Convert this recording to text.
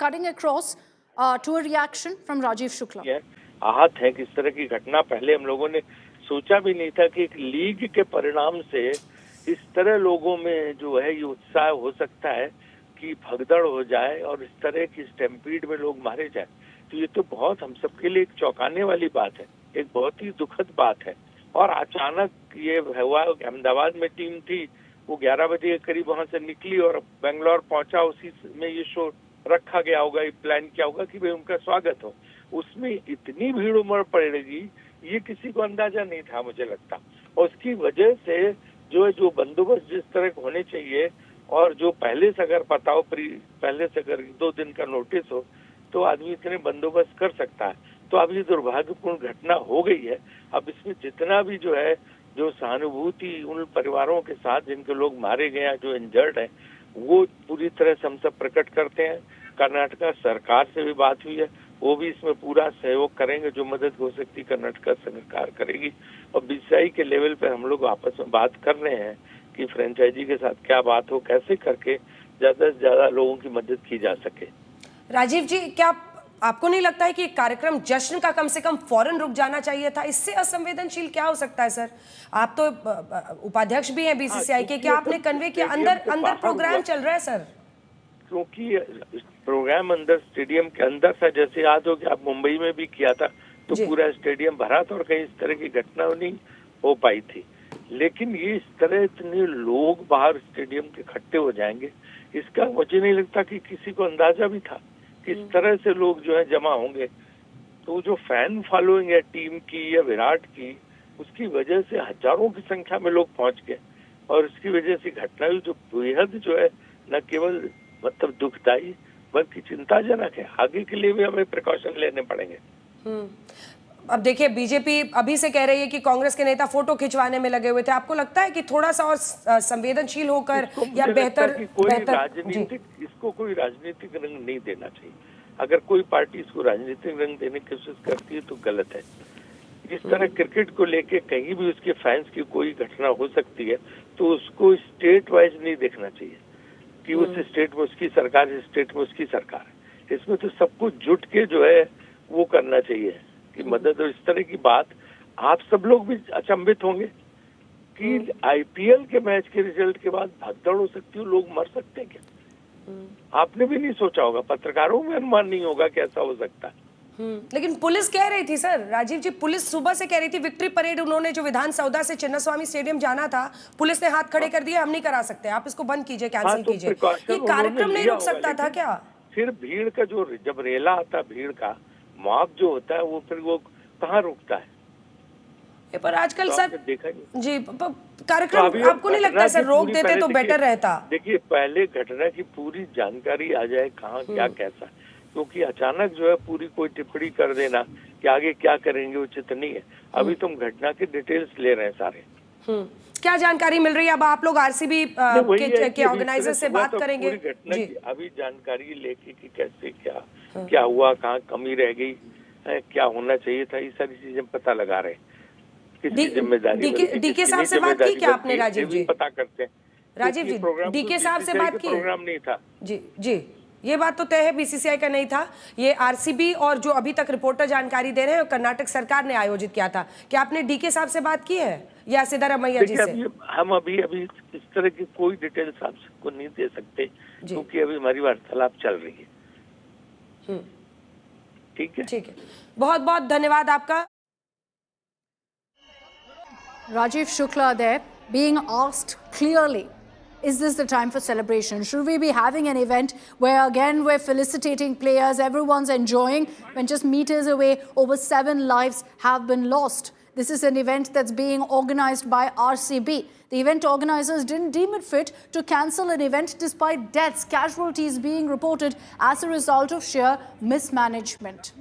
cutting across to a reaction from Rajiv Shukla. आहत है कि इस तरह की घटना पहले हम लोगों ने सोचा भी नहीं था कि एक लीग के परिणाम से इस तरह लोगों में जो है ये उत्साह हो सकता है कि भगदड़ हो जाए और इस तरह की स्टैम्पीड में लोग मारे जाए। तो ये तो बहुत हम सबके लिए एक चौंकाने वाली बात है, एक बहुत ही दुखद बात है। और अचानक ये हुआ, अहमदाबाद में टीम थी, वो 11 बजे के करीब वहां से निकली और बेंगलोर पहुंचा, उसी में ये शो रखा गया होगा, ये प्लान किया होगा कि भाई उनका स्वागत हो। उसमें इतनी भीड़ उमड़ पड़ेगी ये किसी को अंदाजा नहीं था, मुझे लगता। और उसकी वजह से जो बंदोबस्त जिस तरह के होने चाहिए और जो पहले से अगर पता हो, पहले से अगर 2 दिन का नोटिस हो तो आदमी इतने बंदोबस्त कर सकता है। तो अब ये दुर्भाग्यपूर्ण घटना हो गई है। अब इसमें जितना भी जो सहानुभूति उन परिवारों के साथ जिनके लोग मारे गए हैं, जो इंजर्ड हैं, वो पूरी तरह से हम सब प्रकट करते हैं। कर्नाटका सरकार से भी बात हुई है, वो भी इसमें पूरा सहयोग करेंगे, जो मदद हो सकती कर्नाटका सरकार करेगी। और बीसीसीआई के लेवल पे हम लोग आपस में बात कर रहे हैं कि फ्रेंचाइजी के साथ क्या बात हो, कैसे करके ज्यादा से ज्यादा लोगों की मदद की जा सके। राजीव जी, क्या आपको नहीं लगता है कि कार्यक्रम जश्न का कम से कम फौरन रुक जाना चाहिए था? इससे असंवेदनशील क्या हो सकता है? सर, आप तो उपाध्यक्ष भी हैं बीसीसीआई के, क्या आपने कन्वे किया? अंदर प्रोग्राम चल रहा है सर? क्योंकि प्रोग्राम अंदर स्टेडियम के अंदर था, जैसे याद हो कि आप मुंबई में भी किया था तो पूरा स्टेडियम भरा था और कहीं इस तरह की घटना नहीं हो पाई थी। लेकिन ये इस तरह इतने लोग बाहर स्टेडियम के इकट्ठे हो जाएंगे, इसका मुझे नहीं लगता कि किसी को अंदाजा भी था कि इस तरह से लोग जो है जमा होंगे। तो जो फैन फॉलोइंग है टीम की या विराट की, उसकी वजह से हजारों की संख्या में लोग पहुंच गए और इसकी वजह से घटना हुई जो बेहद जो है न केवल मतलब दुखदायी बल्कि चिंताजनक है। आगे के लिए भी हमें प्रिकॉशन लेने पड़ेंगे। अब देखिए, बीजेपी अभी से कह रही है कि कांग्रेस के नेता फोटो खिंचवाने में लगे हुए थे। आपको लगता है कि थोड़ा सा और संवेदनशील होकर या बेहतर राजनीतिक इसको कोई राजनीतिक रंग नहीं देना चाहिए। अगर कोई पार्टी इसको राजनीतिक रंग देने की कोशिश करती है तो गलत है। इस तरह क्रिकेट को लेके कहीं भी उसके फैंस की कोई घटना हो सकती है तो उसको स्टेट वाइज नहीं देखना चाहिए कि उस स्टेट में उसकी सरकार, इस स्टेट में उसकी सरकार है। इसमें तो सब कुछ जुट के जो है वो करना चाहिए कि मदद। और इस तरह की बात आप सब लोग भी अचंभित होंगे कि आईपीएल के मैच के रिजल्ट के बाद भगदड़ हो सकती है, लोग मर सकते हैं क्या? आपने भी नहीं सोचा होगा, पत्रकारों में अनुमान नहीं होगा कि ऐसा हो सकता है। लेकिन पुलिस कह रही थी सर, राजीव जी, पुलिस सुबह से कह रही थी विक्ट्री परेड उन्होंने जो विधान सौदा से चिन्नास्वामी स्टेडियम जाना था, पुलिस ने हाथ खड़े कर दिए, हम नहीं करा सकते, आप इसको बंद कीजिए, कैंसिल कीजिए। ये कार्यक्रम नहीं रुक सकता था क्या? फिर भीड़ का जब रेला आता, भीड़ का मॉब जो होता है वो फिर वो कहाँ रुकता है? पर आजकल सर देखा जी, कार्यक्रम आपको नहीं लगता सर रोक देते तो बेटर रहता? देखिए, पहले घटना की पूरी जानकारी आ जाए, कहाँ क्या कैसा, क्योंकि अचानक जो है पूरी कोई टिप्पणी कर देना कि आगे क्या करेंगे उचित नहीं है। अभी तुम घटना के डिटेल्स ले रहे हैं सारे। क्या जानकारी मिल रही है? अब आप लोग आरसीबी के ऑर्गेनाइजर से बात करेंगे? घटना की अभी जानकारी लेके कि कैसे क्या हुआ, कहाँ कमी रह गई, क्या होना चाहिए था, ये सारी चीजें पता लगा रहे हैं। किसकी जिम्मेदारी? डीके साहब से बात की क्या आपने? राजीव जी पता करते हैं। राजीव जी, डीके साहब से बात की? प्रोग्राम नहीं था जी, ये बात तो तय है, बीसीसीआई का नहीं था। ये आरसीबी और जो अभी तक रिपोर्टर जानकारी दे रहे हैं कर्नाटक सरकार ने आयोजित किया था। क्या आपने डीके साहब से बात की है या सिद्धारमैया जी से? हम अभी इस तरह की कोई डिटेल्स आपको नहीं दे सकते क्योंकि अभी हमारी वार्तालाप चल रही है। ठीक है। बहुत बहुत धन्यवाद आपका। Rajiv Shukla there being asked clearly, is this the time for celebration? Should we be having an event where again we're felicitating players, everyone's enjoying, when just meters away over 7 lives have been lost? This is an event that's being organized by RCB. The event organizers didn't deem it fit to cancel an event despite deaths, casualties being reported as a result of sheer mismanagement.